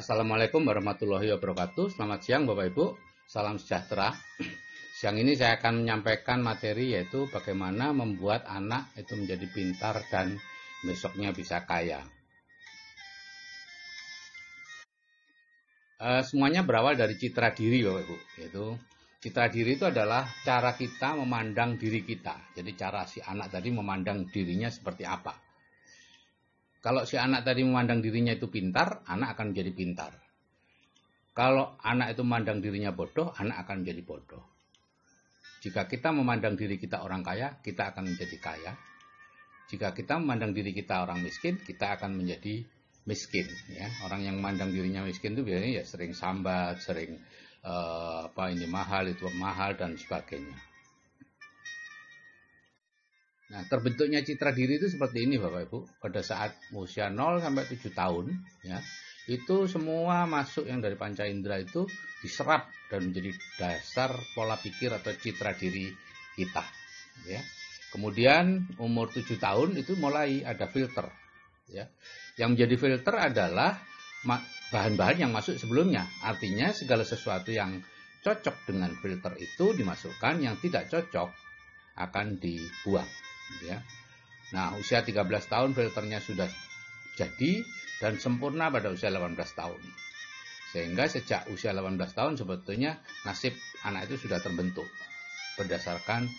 Assalamualaikum warahmatullahi wabarakatuh. Selamat siang Bapak Ibu, salam sejahtera. Siang ini saya akan menyampaikan materi yaitu bagaimana membuat anak itu menjadi pintar dan besoknya bisa kaya. Semuanya berawal dari citra diri Bapak Ibu, yaitu citra diri itu adalah cara kita memandang diri kita. Jadi cara si anak tadi memandang dirinya seperti apa. Kalau si anak tadi memandang dirinya itu pintar, anak akan menjadi pintar. Kalau anak itu memandang dirinya bodoh, anak akan menjadi bodoh. Jika kita memandang diri kita orang kaya, kita akan menjadi kaya. Jika kita memandang diri kita orang miskin, kita akan menjadi miskin. Ya. Orang yang memandang dirinya miskin itu biasanya ya sering sambat, sering ini mahal, itu mahal, dan sebagainya. Nah, terbentuknya citra diri itu seperti ini Bapak Ibu. Pada saat usia 0 sampai 7 tahun, ya, itu semua masuk yang dari panca indera itu diserap dan menjadi dasar pola pikir atau citra diri kita. Ya. Kemudian umur 7 tahun itu mulai ada filter. Ya. Yang menjadi filter adalah bahan-bahan yang masuk sebelumnya. Artinya segala sesuatu yang cocok dengan filter itu dimasukkan, yang tidak cocok akan dibuang. Ya. Nah, usia 13 tahun filternya sudah jadi dan sempurna pada usia 18 tahun. Sehingga sejak usia 18 tahun sebetulnya nasib anak itu sudah terbentuk berdasarkan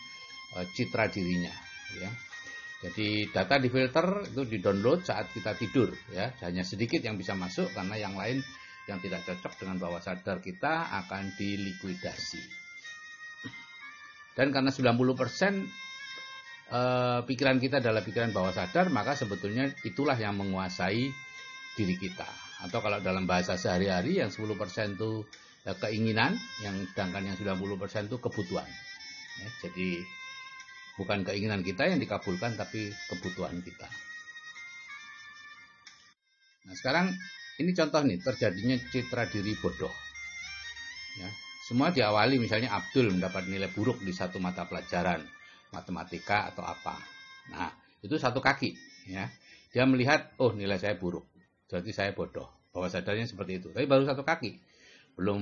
citra dirinya. Ya. Jadi data di filter itu di-download saat kita tidur. Ya. Hanya sedikit yang bisa masuk karena yang lain yang tidak cocok dengan bawah sadar kita akan dilikuidasi. Dan karena 90% pikiran kita adalah pikiran bawah sadar, maka sebetulnya itulah yang menguasai diri kita. Atau kalau dalam bahasa sehari-hari yang 10% itu keinginan, yang sedangkan yang 90% itu kebutuhan. Ya, jadi bukan keinginan kita yang dikabulkan, tapi kebutuhan kita. Nah, sekarang ini contoh nih terjadinya citra diri bodoh. Ya, semua diawali misalnya Abdul mendapat nilai buruk di satu mata pelajaran matematika atau apa. Nah, itu satu kaki. Ya. Dia melihat, oh nilai saya buruk, berarti saya bodoh. Bawah sadarnya seperti itu. Tapi baru satu kaki, belum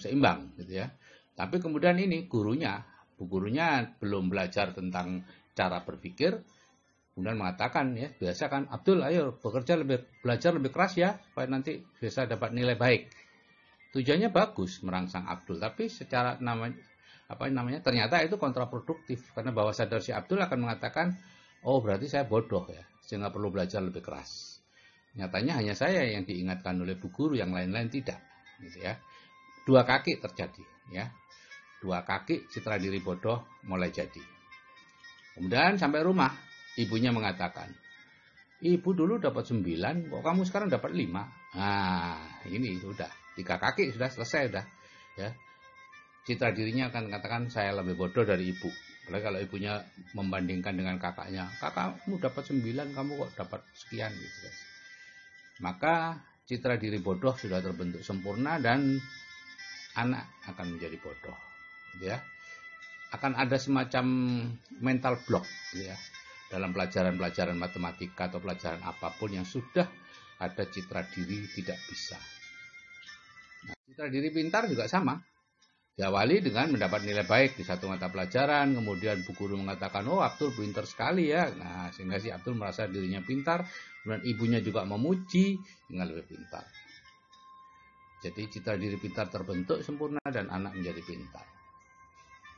seimbang, gitu ya. Tapi kemudian ini gurunya, bu gurunya belum belajar tentang cara berpikir, kemudian mengatakan, ya biasa kan, Abdul, ayo belajar lebih keras ya, supaya nanti bisa dapat nilai baik. Tujuannya bagus merangsang Abdul, tapi secara ternyata itu kontraproduktif karena bawah sadar si Abdul akan mengatakan, oh berarti saya bodoh ya, sehingga perlu belajar lebih keras. Nyatanya hanya saya yang diingatkan oleh bu guru, yang lain-lain tidak, gitu ya. Dua kaki terjadi, ya. Dua kaki citra diri bodoh mulai jadi. Kemudian sampai rumah, ibunya mengatakan, ibu dulu dapat 9, kok kamu sekarang dapat 5? Nah, ini sudah 3 kaki sudah selesai sudah, ya. Citra dirinya akan katakan saya lebih bodoh dari ibu. Apalagi kalau ibunya membandingkan dengan kakaknya, kakakmu dapat 9, kamu kok dapat sekian gitu. Maka citra diri bodoh sudah terbentuk sempurna dan anak akan menjadi bodoh. Gitu ya. Akan ada semacam mental block gitu ya, dalam pelajaran-pelajaran matematika atau pelajaran apapun yang sudah ada citra diri tidak bisa. Nah, citra diri pintar juga sama. Diawali dengan mendapat nilai baik di satu mata pelajaran, kemudian bu guru mengatakan, oh Abdul pintar sekali ya. Nah, sehingga si Abdul merasa dirinya pintar, kemudian ibunya juga memuji, sehingga lebih pintar. Jadi citra diri pintar terbentuk sempurna dan anak menjadi pintar.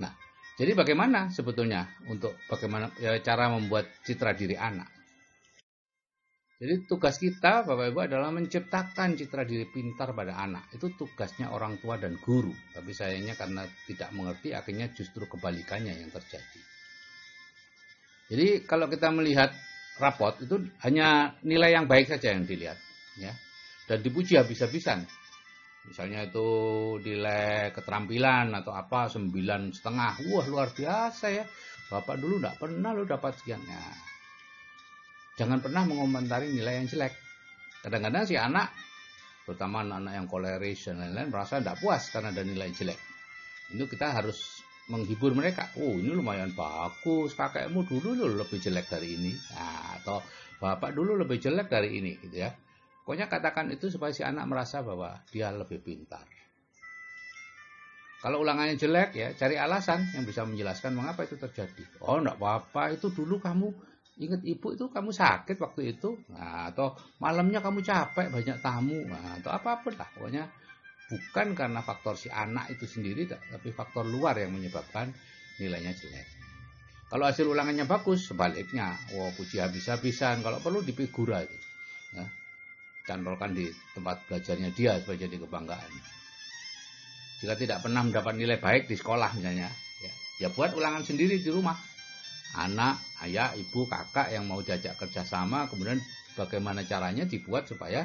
Nah, jadi bagaimana sebetulnya cara membuat citra diri anak? Jadi tugas kita Bapak Ibu adalah menciptakan citra diri pintar pada anak. Itu tugasnya orang tua dan guru. Tapi sayangnya karena tidak mengerti, akhirnya justru kebalikannya yang terjadi. Jadi kalau kita melihat rapot itu hanya nilai yang baik saja yang dilihat, ya. Dan dipuji habis-habisan. Misalnya itu nilai keterampilan atau apa 9,5. Wah luar biasa ya. Bapak dulu tidak pernah lo dapat sekian. Nah, jangan pernah mengomentari nilai yang jelek. Kadang-kadang si anak, terutama anak-anak yang koleris dan lain-lain, merasa tidak puas karena ada nilai jelek. Itu kita harus menghibur mereka. Oh ini lumayan bagus, kakekmu dulu lebih jelek dari ini. Nah, atau bapak dulu lebih jelek dari ini, gitu ya. Pokoknya katakan itu supaya si anak merasa bahwa dia lebih pintar. Kalau ulangannya jelek ya cari alasan yang bisa menjelaskan mengapa itu terjadi. Oh enggak apa-apa, itu dulu kamu ingat ibu itu kamu sakit waktu itu. Nah, atau malamnya kamu capek banyak tamu. Nah, atau apapun lah. Pokoknya bukan karena faktor si anak itu sendiri, tapi faktor luar yang menyebabkan nilainya jelek. Kalau hasil ulangannya bagus, sebaliknya, puji habis-habisan. Kalau perlu dipigura itu, ya, cantolkan di tempat belajarnya dia supaya jadi kebanggaan. Jika tidak pernah mendapat nilai baik di sekolah misalnya, ya buat ulangan sendiri di rumah. Anak, ayah, ibu, kakak yang mau diajak kerjasama, kemudian bagaimana caranya dibuat supaya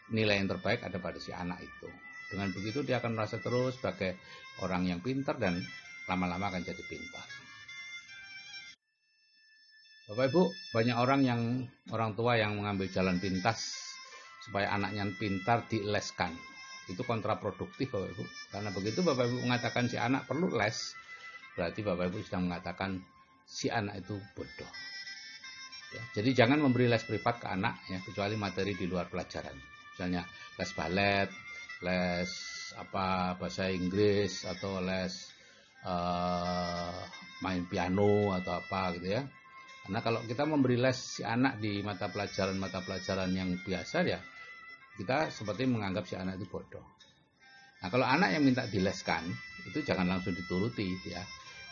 nilai yang terbaik ada pada si anak itu. Dengan begitu dia akan merasa terus sebagai orang yang pintar dan lama-lama akan jadi pintar. Bapak Ibu, banyak orang tua yang mengambil jalan pintas supaya anaknya pintar dileskan. Itu kontraproduktif Bapak Ibu. Karena begitu Bapak Ibu mengatakan si anak perlu les, berarti Bapak Ibu sedang mengatakan si anak itu bodoh. Ya, jadi jangan memberi les privat ke anak ya, kecuali materi di luar pelajaran. Misalnya les balet, les bahasa Inggris atau les main piano atau apa gitu ya. Karena kalau kita memberi les si anak di mata pelajaran yang biasa ya, kita seperti menganggap si anak itu bodoh. Nah kalau anak yang minta dileskan, itu jangan langsung dituruti ya.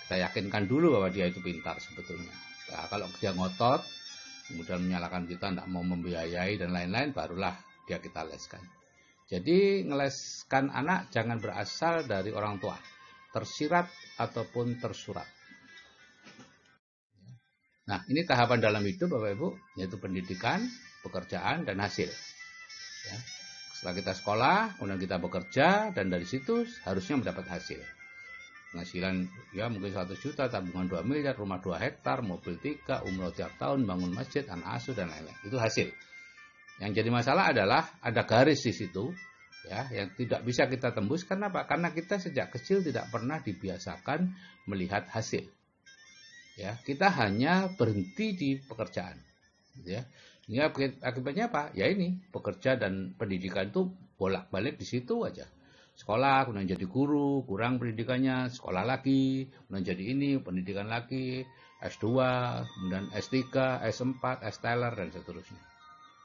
Kita yakinkan dulu bahwa dia itu pintar sebetulnya. Nah, kalau dia ngotot, kemudian menyalahkan kita tidak mau membiayai dan lain-lain, barulah dia kita leskan. Jadi ngeleskan anak jangan berasal dari orang tua, tersirat ataupun tersurat. Nah, ini tahapan dalam hidup Bapak Ibu, yaitu pendidikan, pekerjaan, dan hasil. Ya. Setelah kita sekolah, kemudian kita bekerja, dan dari situ harusnya mendapat hasil. Penghasilan ya mungkin 100 juta, tabungan 2 miliar, rumah 2 hektar, mobil 3, umroh tiap tahun, bangun masjid, anak asuh, dan lain-lain. Itu hasil. Yang jadi masalah adalah ada garis di situ, ya, yang tidak bisa kita tembus. Kenapa? Karena kita sejak kecil tidak pernah dibiasakan melihat hasil. Ya, kita hanya berhenti di pekerjaan, gitu ya. Ini akibatnya apa? Ya ini, pekerja dan pendidikan itu bolak-balik di situ aja. Sekolah, kemudian jadi guru, kurang pendidikannya, sekolah lagi, kemudian jadi ini, pendidikan lagi, S2, kemudian S3, S4, S-Teller, dan seterusnya.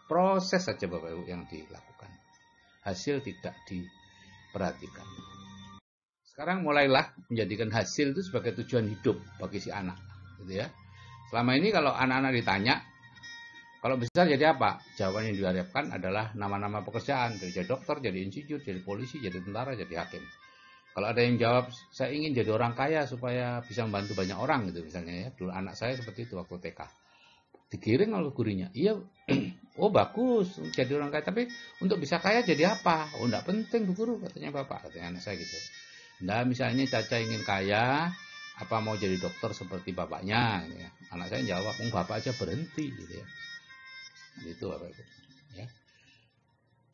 Proses saja Bapak Ibu yang dilakukan. Hasil tidak diperhatikan. Sekarang mulailah menjadikan hasil itu sebagai tujuan hidup bagi si anak. Gitu ya. Selama ini kalau anak-anak ditanya, kalau besar jadi apa? Jawaban yang diharapkan adalah nama-nama pekerjaan. Jadi dokter, jadi insinyur, jadi polisi, jadi tentara, jadi hakim. Kalau ada yang jawab, saya ingin jadi orang kaya supaya bisa membantu banyak orang gitu misalnya ya. Dulu anak saya seperti itu waktu TK. Digiring oleh gurunya. Iya, oh bagus jadi orang kaya. Tapi untuk bisa kaya jadi apa? Oh enggak penting Bu Guru, katanya Bapak. Katanya anak saya gitu. Nah misalnya Caca ingin kaya, apa mau jadi dokter seperti bapaknya gitu ya. Anak saya jawab, bapak aja berhenti gitu ya. Gitu Bapak Ibu ya.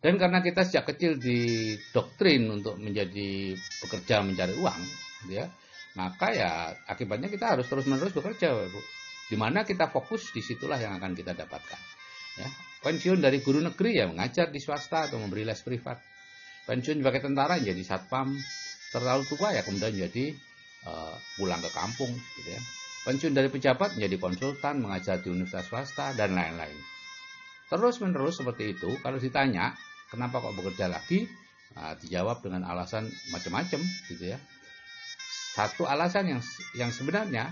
Dan karena kita sejak kecil didoktrin untuk menjadi bekerja mencari uang gitu ya, maka ya akibatnya kita harus terus-menerus bekerja Bapak Ibu. Di mana kita fokus, disitulah yang akan kita dapatkan ya. Pensiun dari guru negeri ya mengajar di swasta atau memberi les privat. Pensiun sebagai tentara jadi satpam, terlalu tua ya kemudian jadi pulang ke kampung gitu ya. Pensiun dari pejabat menjadi konsultan, mengajar di universitas swasta dan lain-lain. Terus menerus seperti itu. Kalau ditanya kenapa kok bekerja lagi, dijawab dengan alasan macam-macam gitu ya. Satu alasan yang sebenarnya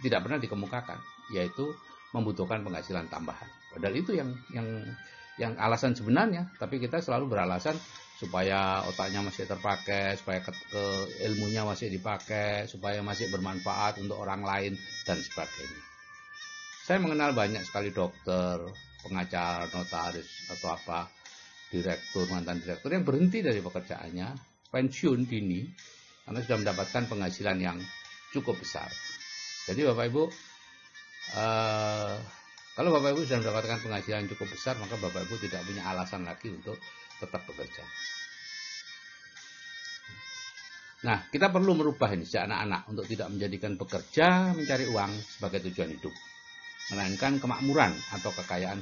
tidak pernah dikemukakan, yaitu membutuhkan penghasilan tambahan. Padahal itu yang alasan sebenarnya, tapi kita selalu beralasan supaya otaknya masih terpakai, supaya ilmunya masih dipakai, supaya masih bermanfaat untuk orang lain, dan sebagainya. Saya mengenal banyak sekali dokter, pengacara, notaris, atau apa, direktur, mantan direktur yang berhenti dari pekerjaannya, pensiun dini, karena sudah mendapatkan penghasilan yang cukup besar. Jadi Bapak Ibu, kalau Bapak Ibu sudah mendapatkan penghasilan yang cukup besar, maka Bapak Ibu tidak punya alasan lagi untuk tetap bekerja. Nah, kita perlu merubah ini sejak anak-anak untuk tidak menjadikan bekerja mencari uang sebagai tujuan hidup, melainkan kemakmuran atau kekayaan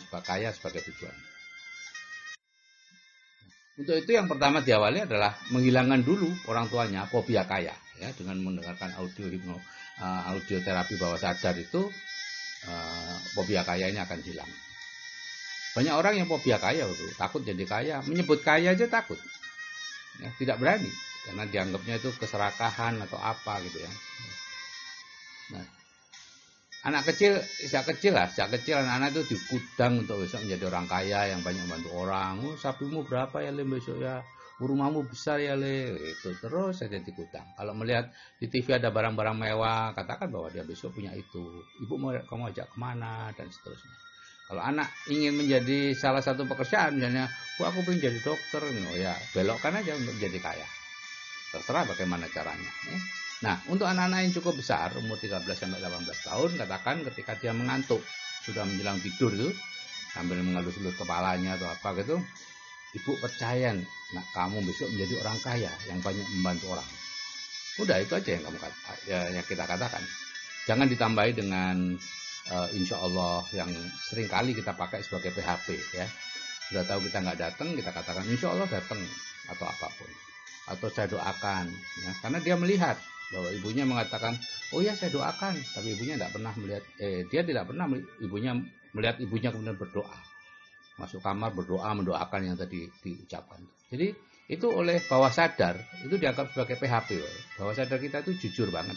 sebagai tujuan. Untuk itu yang pertama diawali adalah menghilangkan dulu orang tuanya fobia kaya, ya, dengan mendengarkan audio terapi bawah sadar itu fobia kaya ini akan hilang. Banyak orang yang fobia kaya itu takut jadi kaya, menyebut kaya aja takut, ya, tidak berani karena dianggapnya itu keserakahan atau apa gitu ya. Nah, anak kecil, sejak kecil anak-anak itu dikudang untuk besok menjadi orang kaya yang banyak membantu orang. Oh, sapimu berapa ya Le besok ya? Rumahmu besar ya Le. Itu terus saja dikudang. Kalau melihat di TV ada barang-barang mewah, katakan bahwa dia besok punya itu. Ibu mau kamu ajak kemana dan seterusnya. Kalau anak ingin menjadi salah satu pekerjaan, misalnya, aku pengen jadi dokter, oh ya belokkan aja untuk menjadi kaya. Terserah bagaimana caranya. Ya. Nah, untuk anak-anak yang cukup besar, umur 13-18 tahun, katakan ketika dia mengantuk, sudah menjelang tidur itu, sambil mengelus-elus kepalanya atau apa gitu, ibu percaya, nah kamu besok menjadi orang kaya yang banyak membantu orang. Udah, itu aja yang kita katakan. Jangan ditambahi dengan insya Allah yang sering kali kita pakai sebagai PHP ya. Sudah tahu kita nggak datang, kita katakan insya Allah datang atau apapun. Atau saya doakan, ya, karena dia melihat bahwa ibunya mengatakan, oh ya saya doakan, tapi ibunya tidak pernah melihat, dia tidak pernah melihat ibunya kemudian berdoa, masuk kamar berdoa mendoakan yang tadi diucapkan. Jadi itu oleh bawah sadar itu dianggap sebagai PHP. Bawah sadar kita itu jujur banget.